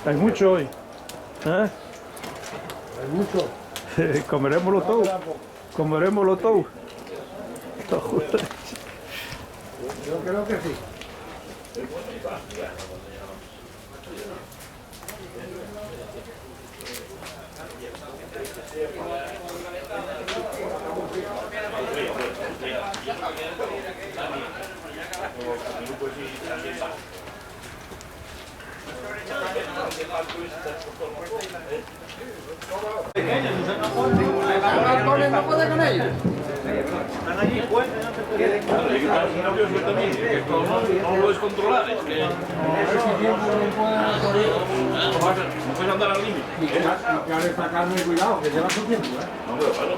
Hay mucho hoy. ¿Eh? Hay mucho. Comeremoslo todo. Comeremoslo todo. Yo creo que sí. ¿No puede con ellos? Están allí, pues. No lo es controlar, es que. No puedes andar al límite. Y que ahora sacarme cuidado, que lleva su tiempo, ¿eh? No, pero claro.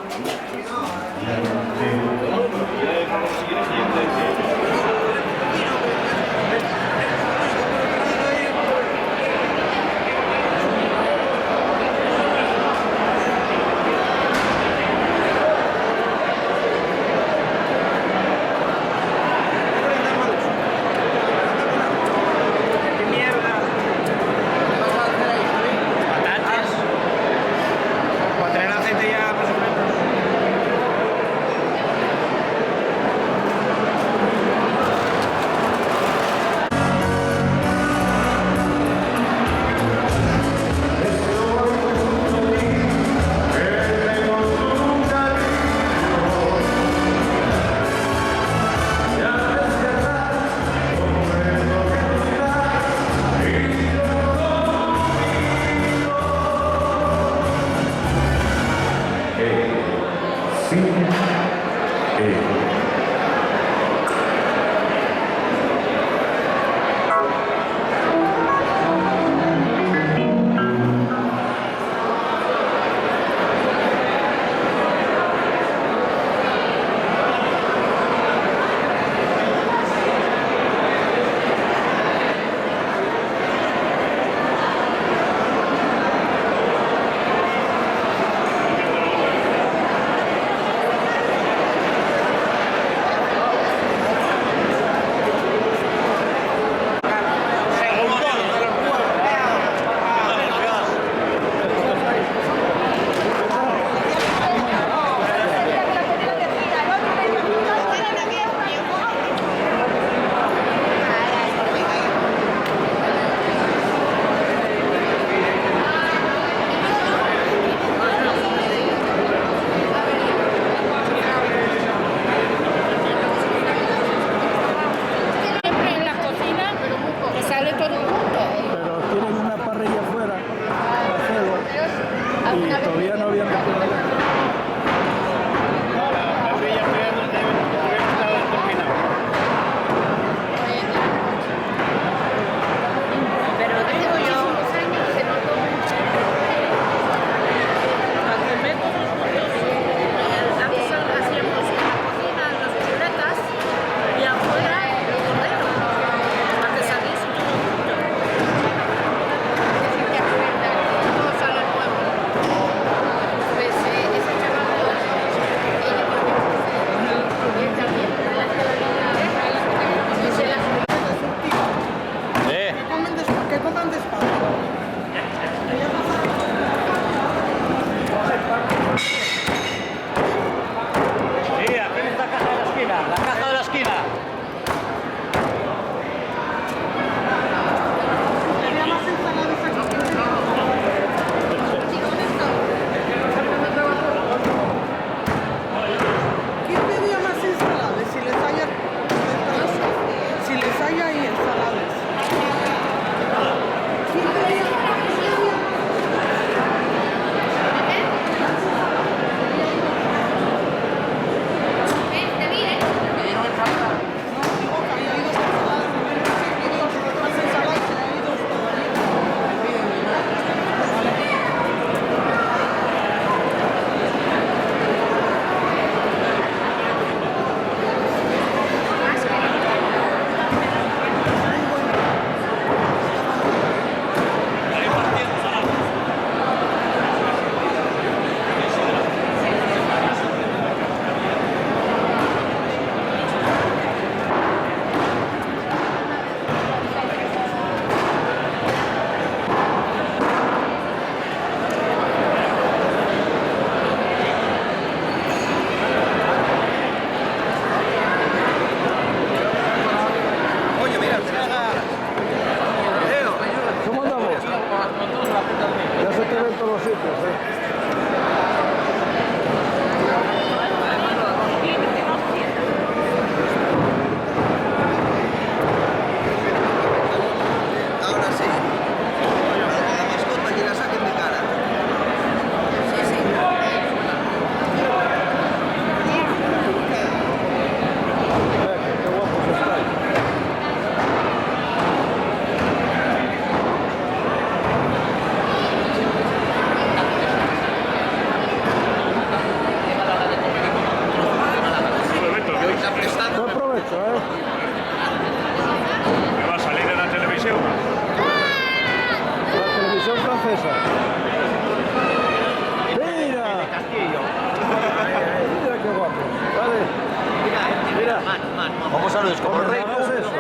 saludes como el rey. ¿Hagas eso?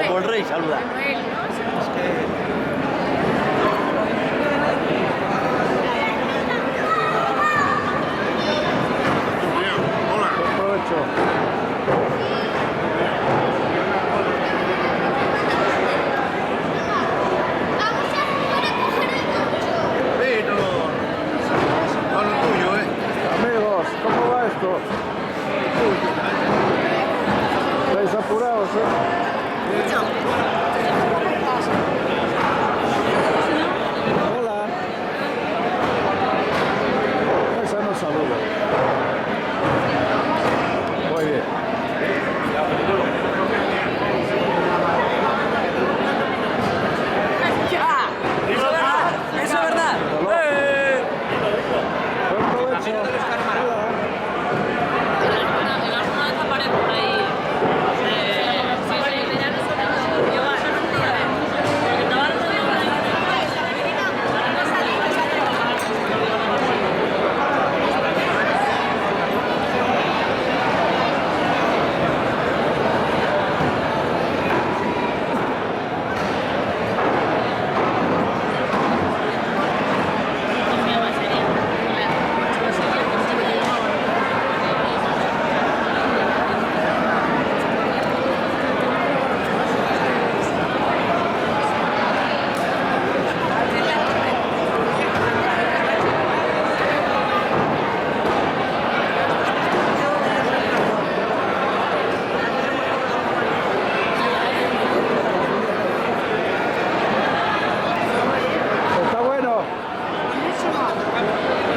Como el rey, saluda. Buen provecho. Amigos, ¿cómo va esto? ¿Estáis apurados, Hola. Esa no saluda. Muy bien. Eso es verdad. Buen provecho. Hola. Alguna vez aparece por ahí. Está bueno.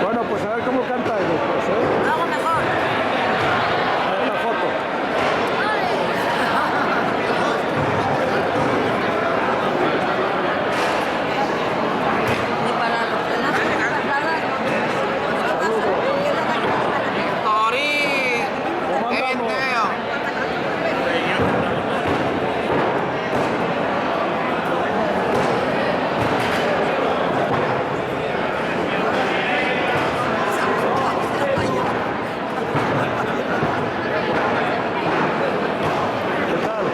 Bueno, pues a ver cómo cantáis después, Algo mejor. A ver la foto. Ni para los que no se ¿Cómo andamos? ¿Qué tal?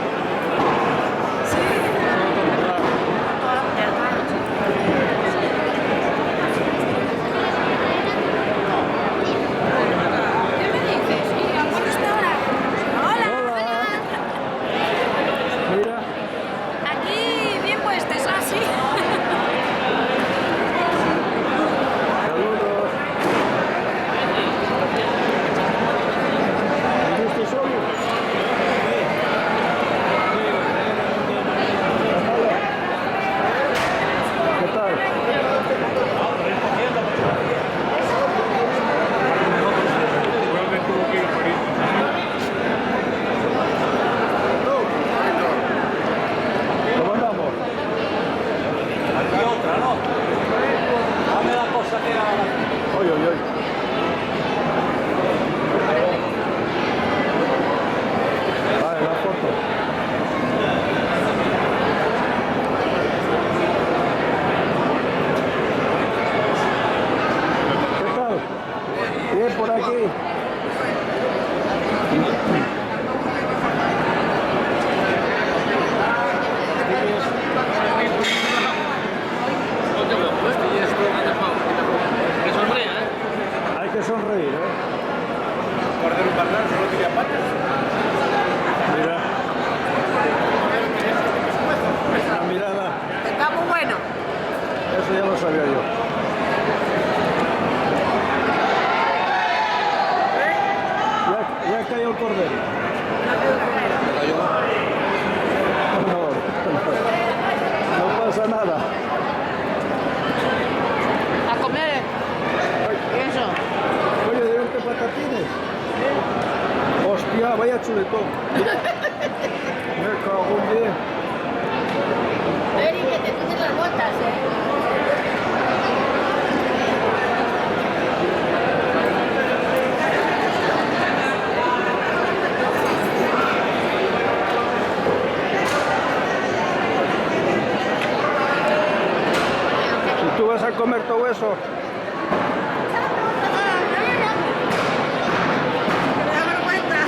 ¿Qué me dices? ¿Cómo está ahora? Hola. Hola. Mira, Aquí bien puestos, así. saludos. ¿Viniste solo? ¿Qué tal? ¿Cómo andamos? Y otra, ¿no? Dame la cosa que haga. Oy, oy, oy. Vale, la foto. ¿Qué tal? Bien por aquí. Que sonría, ¿eh? Hay que sonreír, ¿eh? Cordero Parlar solo tiene patas. Mira. La mirada. Está muy bueno. Eso ya lo sabía yo. Ya cayó el cordero. No pasa nada. A comer. ¿Y eso? Oye, ¿de dónde patatines? Hostia, vaya chuletón. Me cago en 10. Eri, que te tienes las botas, ¿Y tú vas a comer todo eso? Me da vergüenza.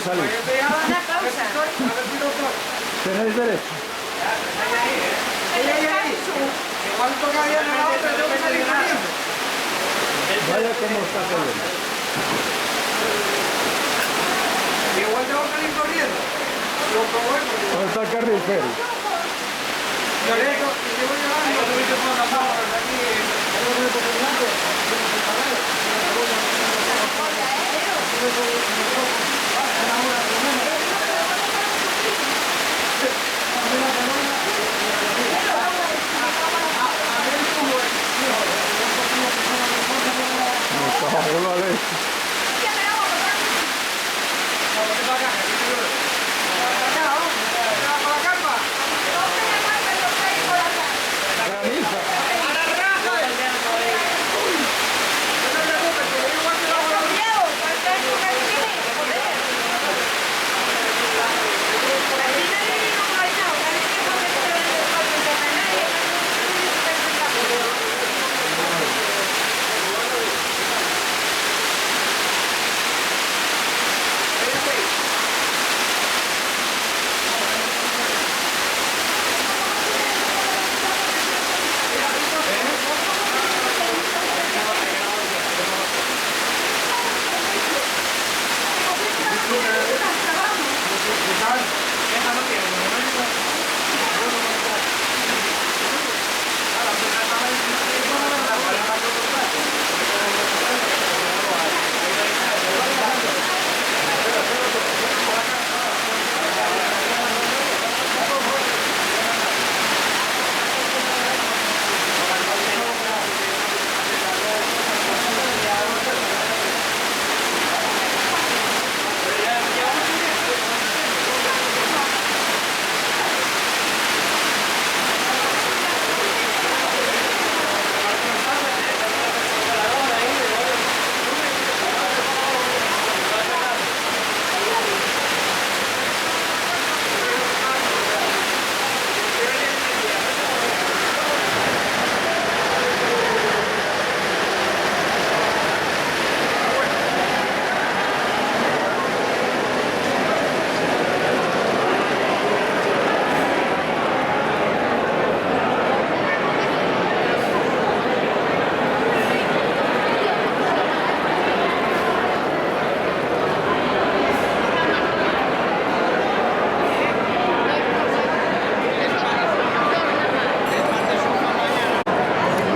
salir. Una pausa. Tenéis derecho. Igual toca bien a la otra, tengo que salir corriendo. Vaya como está cayendo. Igual tengo que salir corriendo. ¿Dónde está el carril ferry? Yo le digo, llevo llevando. Me cago en la leche. Graniza.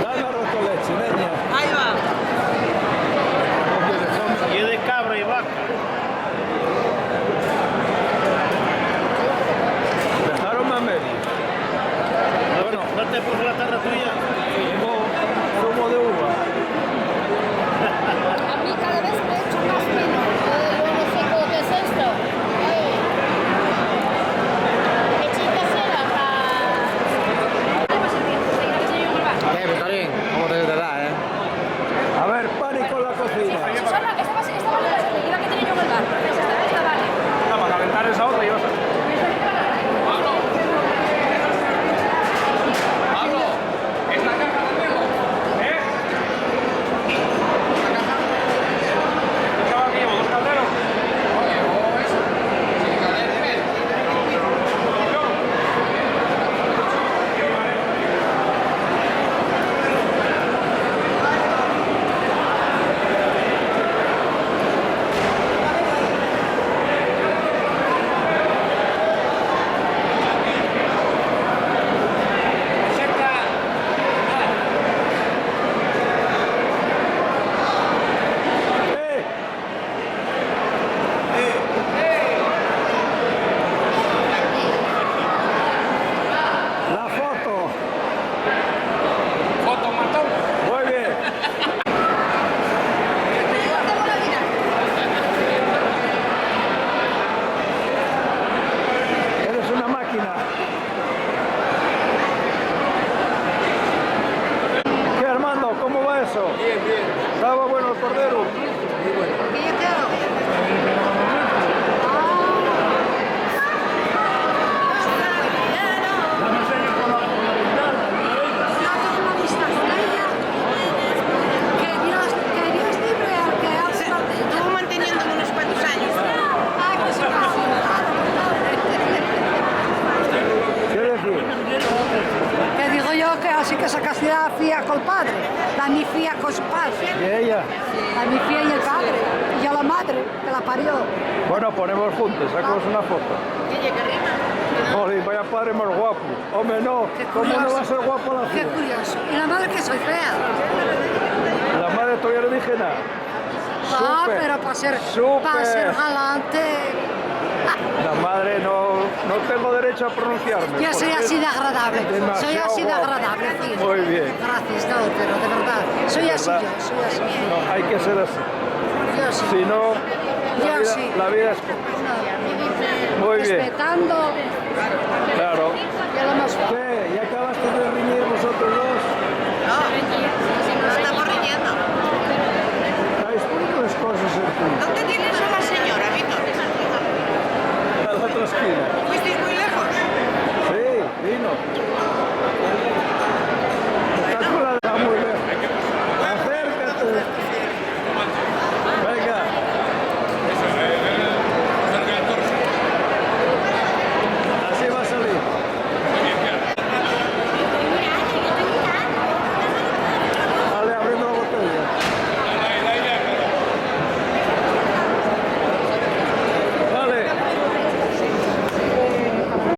Dale arroz con leche, leña. Ahí va. Y es de cabra y vaca. Dejaron más medio. Bueno, ¿No te puso la tarra tuya? tengo zumo de uva. A mí cada vez me echo más vino. Yo no sé cómo es esto. Hechita cera para... ¿Cómo te da, A ver, pánico en la cocina. Esta va a ser la que tenía yo en el bar. Esta vale. No, para calentar esa otra y vas a... Pablo, esta yo que así que se casará fía con el padre, la mi fía con su padre, ¿Y ella? la mi fía y el padre, y yo la madre que la parió. Bueno, ponemos juntos, sacamos una foto. Joder, vaya padre más guapo. Hombre, no, Qué ¿cómo no curioso. va a ser guapo la Qué fía? curioso. Y la madre que soy fea. La madre todavía no dije nada. Ah, Súper, pero para ser súper. galante, La madre no tengo derecho a pronunciarme. yo soy porque así de es agradable. Soy demasiado así de guapa. agradable, tío. Muy bien. Gracias, no, pero de verdad. Soy así ¿Verdad? yo, soy así. No, hay que ser así. Yo sí. Si no, Yo sí. la vida es... Muy bien. Respetando, Claro. que lo más ¿Qué? ¿Ya acabaste de